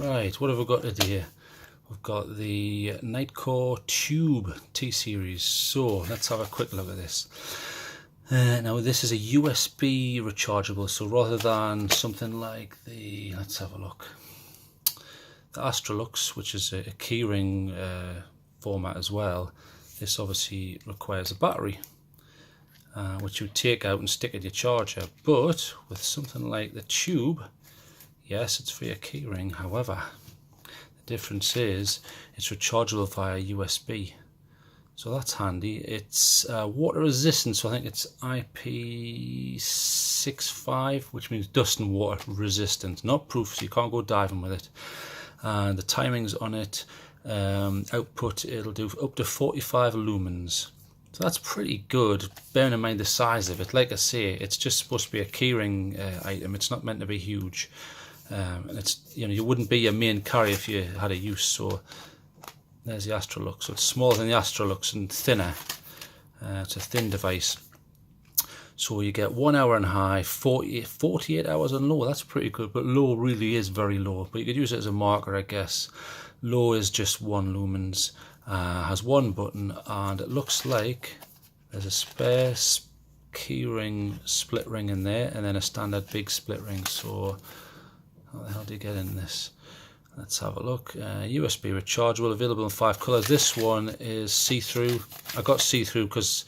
Right, what have we got today? We've got the Nitecore TUBE T-Series. So let's have a quick look at this. Now this is a USB rechargeable, so rather than something like the, let's have a look, the astrolux, which is a keyring format as well, this obviously requires a battery, which you take out and stick at your charger. But with something like the Tube, yes, it's for your keyring. However, the difference is it's rechargeable via USB. So that's handy. It's water resistant, so I think it's IP65, which means dust and water resistant. Not proof, so you can't go diving with it. And the timings on it, output, it'll do up to 45 lumens. So that's pretty good, bearing in mind the size of it. Like I say, it's just supposed to be a keyring item. It's not meant to be huge. And it's, you know, you wouldn't be your main carry if you had a use. So there's the astrolux. So it's smaller than the astrolux and thinner. It's a thin device. So you get 1 hour on high, 48 hours on low. That's pretty good, but low really is very low. But you could use it as a marker, I guess. Low is just 1 lumens. Has 1 button, and it looks like there's a spare keyring split ring in there, and then a standard big split ring. So how the hell do you get in this? Let's have a look. USB rechargeable, available in 5 colours. This one is see-through. I got see-through because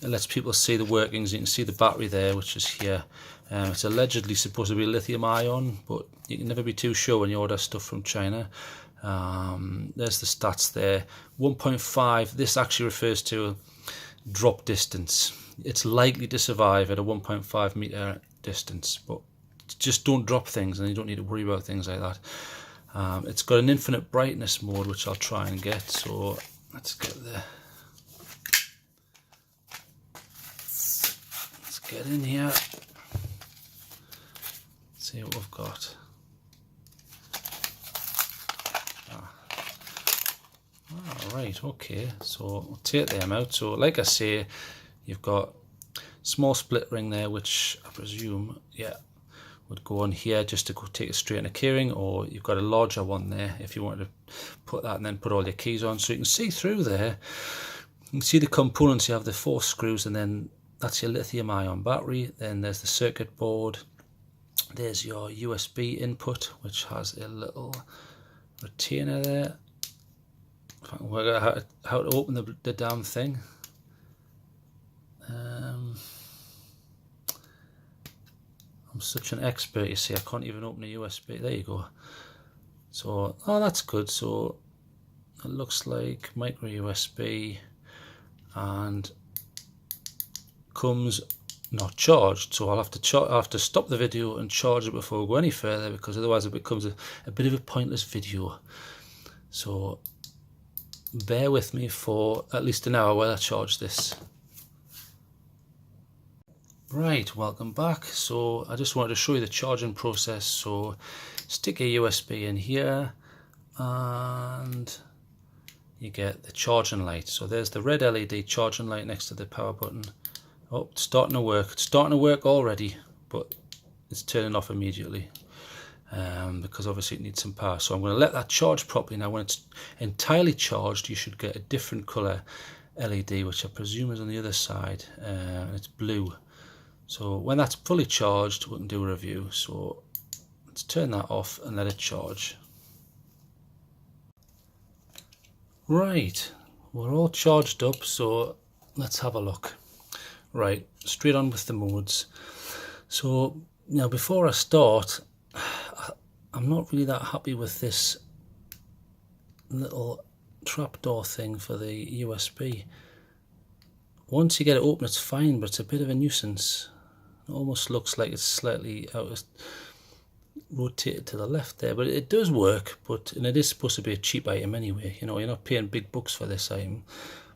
it lets people see the workings. You can see the battery there, which is here. It's allegedly supposed to be lithium ion, but you can never be too sure when you order stuff from China. There's the stats there. 1.5, this actually refers to drop distance. It's likely to survive at a 1.5 meter distance, but just don't drop things, and you don't need to worry about things like that. It's got an infinite brightness mode, which I'll try and get. So let's get there. Let's get in here. See what we've got. Right, okay, so we'll take them out. So like I say, you've got small split ring there, which I presume, yeah, would go on here just to go take it straight in a keyring, or you've got a larger one there if you wanted to put that and then put all your keys on. So you can see through there, you can see the components. You have the 4 screws, and then that's your lithium ion battery. Then there's the circuit board. There's your USB input, which has a little retainer there. If I can work out how to open the damn thing. I'm such an expert, you see, I can't even open a USB. There you go. So, oh, that's good. So it looks like micro USB, and comes not charged. So I'll have to stop the video and charge it before we go any further, because otherwise it becomes a bit of a pointless video. So bear with me for at least an hour while I charge this. Right, welcome back. So I just wanted to show you the charging process. So stick a USB in here, and you get the charging light. So there's the red LED charging light next to the power button. Oh, it's starting to work. It's starting to work already, but it's turning off immediately. Because obviously it needs some power. So I'm going to let that charge properly. Now when it's entirely charged, you should get a different colour LED, which I presume is on the other side. It's blue. So when that's fully charged, we can do a review. So let's turn that off and let it charge. Right, we're all charged up, so let's have a look. Right, straight on with the modes. So now before I start, I'm not really that happy with this little trapdoor thing for the USB. Once you get it open, it's fine, but it's a bit of a nuisance. It almost looks like it's slightly rotated to the left there, but it does work. And it is supposed to be a cheap item anyway. You know, you're not paying big bucks for this item.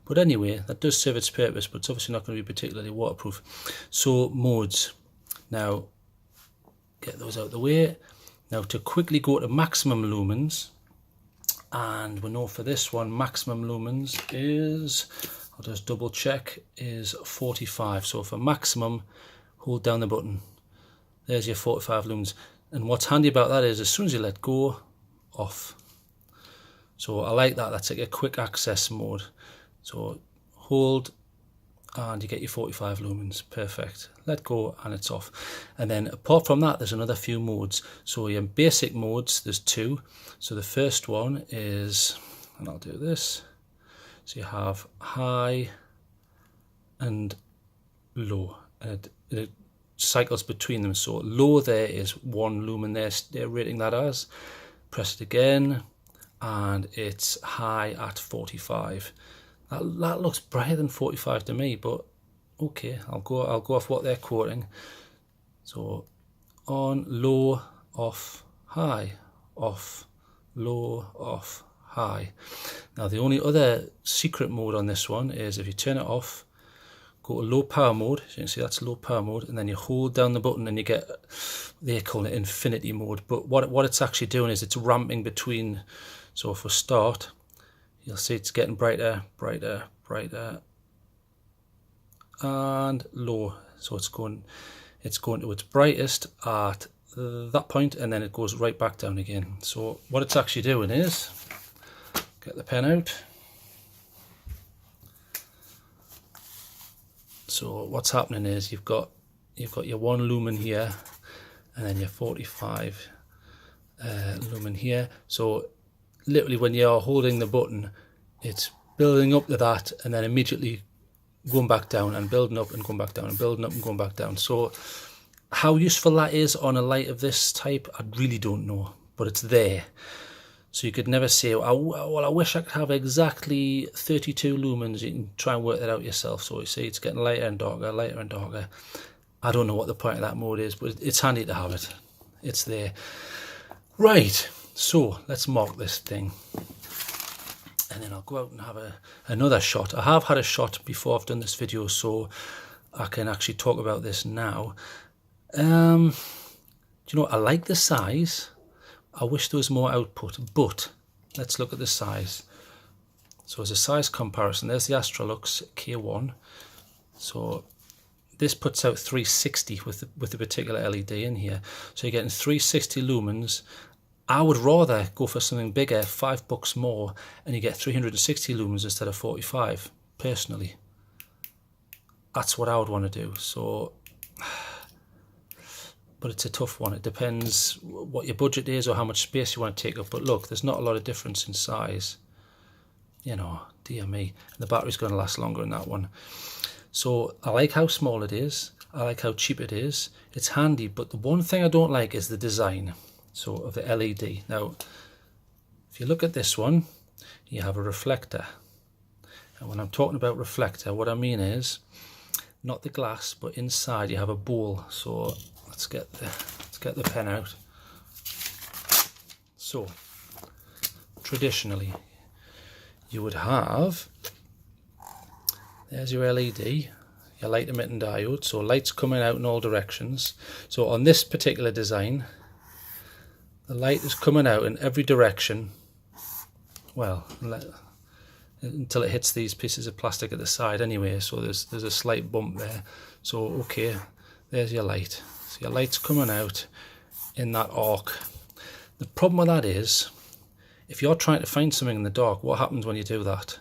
But anyway, that does serve its purpose, but it's obviously not going to be particularly waterproof. So modes. Now, get those out of the way. Now to quickly go to maximum lumens, and we know for this one maximum lumens is, I'll just double check, is 45. So for maximum, hold down the button. There's your 45 lumens. And what's handy about that is as soon as you let go, off. So I like that. That's like a quick access mode. So hold and you get your 45 lumens. Perfect. Let go and it's off. And then apart from that, there's another few modes. So your basic modes, there's two. So the first one is, and I'll do this. So you have high and low, and it cycles between them. So low there is 1 lumen there, they're rating that as. Press it again and it's high at 45. That looks brighter than 45 to me, but okay, I'll go off what they're quoting. So on, low, off, high, off, low, off, high. Now the only other secret mode on this one is if you turn it off, go to low power mode. So you can see that's low power mode, and then you hold down the button and you get, they call it infinity mode, but what it's actually doing is it's ramping between. So if we start, you'll see it's getting brighter, brighter, brighter, and low. So it's going to its brightest at that point, and then it goes right back down again. So what it's actually doing is, get the pen out. So what's happening is you've got your 1 lumen here, and then your 45 lumen here. So literally when you're holding the button, it's building up to that and then immediately going back down and building up and going back down and building up and going back down. So how useful that is on a light of this type, I really don't know, but it's there. So you could never say, well, I wish I could have exactly 32 lumens. You can try and work that out yourself. So you see it's getting lighter and darker, lighter and darker. I don't know what the point of that mode is, but it's handy to have it. It's there. Right, so let's mark this thing. And then I'll go out and have another shot. I have had a shot before I've done this video, so I can actually talk about this now. Do you know what? I like the size. I wish there was more output, but let's look at the size. So as a size comparison, there's the Astrolux K1. So this puts out 360 with the particular LED in here. So you're getting 360 lumens. I would rather go for something bigger, $5 more, and you get 360 lumens instead of 45, personally. That's what I would want to do. So, but it's a tough one. It depends what your budget is or how much space you want to take up. But look, there's not a lot of difference in size. You know, dear me. And the battery's going to last longer in that one. So I like how small it is. I like how cheap it is. It's handy, but the one thing I don't like is the design. So of the LED. Now, if you look at this one, you have a reflector. And when I'm talking about reflector, what I mean is not the glass, but inside you have a bowl. So let's get the pen out. So traditionally, you would have, there's your LED, your light emitting diode. So light's coming out in all directions. So on this particular design, the light is coming out in every direction, well, until it hits these pieces of plastic at the side anyway, so there's a slight bump there. So, okay, there's your light. So your light's coming out in that arc. The problem with that is, if you're trying to find something in the dark, what happens when you do that?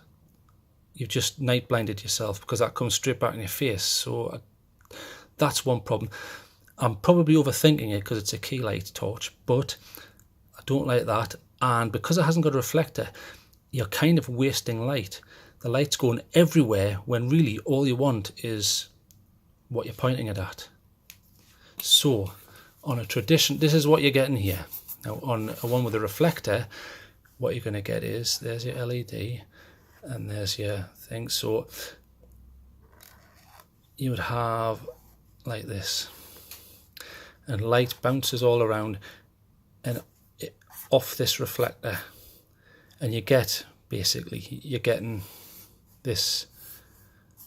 You've just night blinded yourself, because that comes straight back in your face. So that's one problem. I'm probably overthinking it because it's a key light torch, but I don't like that. And because it hasn't got a reflector, you're kind of wasting light. The light's going everywhere when really all you want is what you're pointing it at. So on a tradition, this is what you're getting here. Now on a one with a reflector, what you're going to get is, there's your LED and there's your thing. So you would have like this. And light bounces all around and off this reflector, and you get, basically, you're getting this,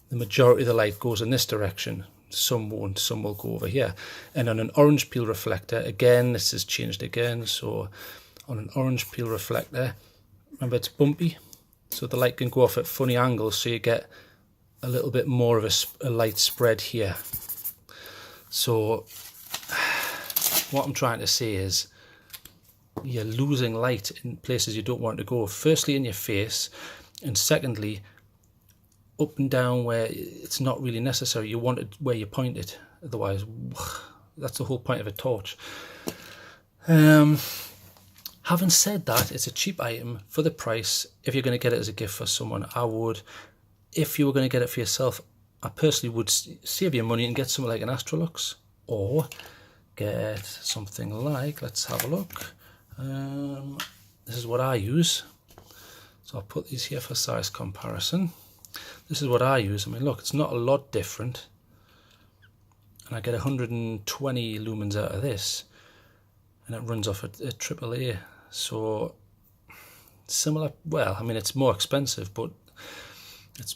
the majority of the light goes in this direction, some won't, some will go over here. And on an orange peel reflector, again, this has changed again, so on an orange peel reflector, remember it's bumpy, so the light can go off at funny angles, so you get a little bit more of a light spread here. So what I'm trying to say is, you're losing light in places you don't want to go. Firstly, in your face, and secondly, up and down where it's not really necessary. You want it where you point it. Otherwise, that's the whole point of a torch. Having said that, it's a cheap item for the price. If you're going to get it as a gift for someone, I would. If you were going to get it for yourself, I personally would save your money and get something like an Astrolux, or get something like, let's have a look. This is what I use. So I'll put these here for size comparison. This is what I use. I mean, look, it's not a lot different. And I get 120 lumens out of this. And it runs off a AAA. So, similar, well, I mean, it's more expensive, but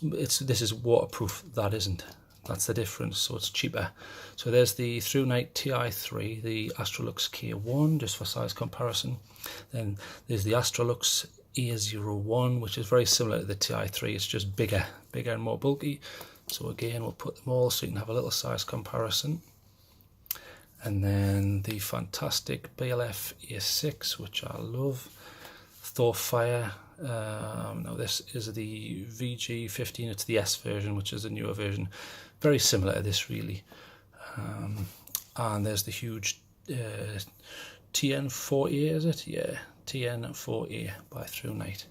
this is waterproof, that isn't. That's the difference, so it's cheaper. So there's the TrueNite Ti3, the Astrolux K1, just for size comparison. Then there's the Astrolux A01, which is very similar to the Ti3, it's just bigger and more bulky. So again, we'll put them all so you can have a little size comparison. And then the fantastic BLF A6, which I love. Thorfire. Now this is the VG15, it's the S version, which is the newer version. Very similar to this, really. And there's the huge TN4A, is it? Yeah, TN4A by TrueNite.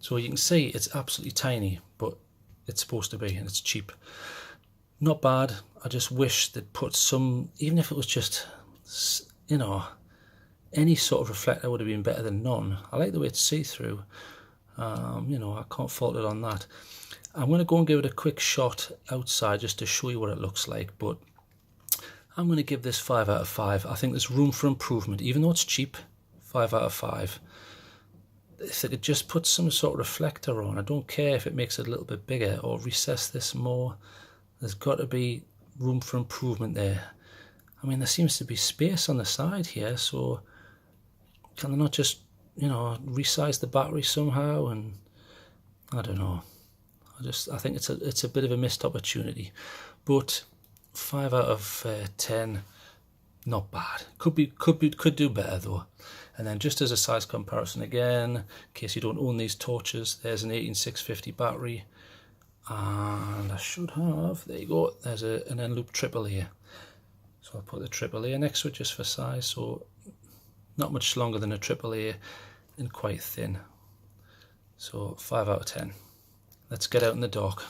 So you can see it's absolutely tiny, but it's supposed to be, and it's cheap. Not bad. I just wish they'd put some, even if it was just, you know, any sort of reflector would have been better than none. I like the way it's see-through. You know, I can't fault it on that. I'm going to go and give it a quick shot outside just to show you what it looks like, but I'm going to give this 5 out of 5. I think there's room for improvement, even though it's cheap. 5 out of 5. If they could just put some sort of reflector on, I don't care if it makes it a little bit bigger, or recess this more. There's got to be room for improvement there. I mean, there seems to be space on the side here, so can they not just, you know, resize the battery somehow? And I don't know. I think it's a bit of a missed opportunity. But 5 out of 10, not bad. Could do better though. And then just as a size comparison again, in case you don't own these torches, there's an 18650 battery. And I should have, there you go, there's an N-loop AAA. So I'll put the AAA next to it just for size, so not much longer than a AAA and quite thin. So 5 out of 10. Let's get out in the dark.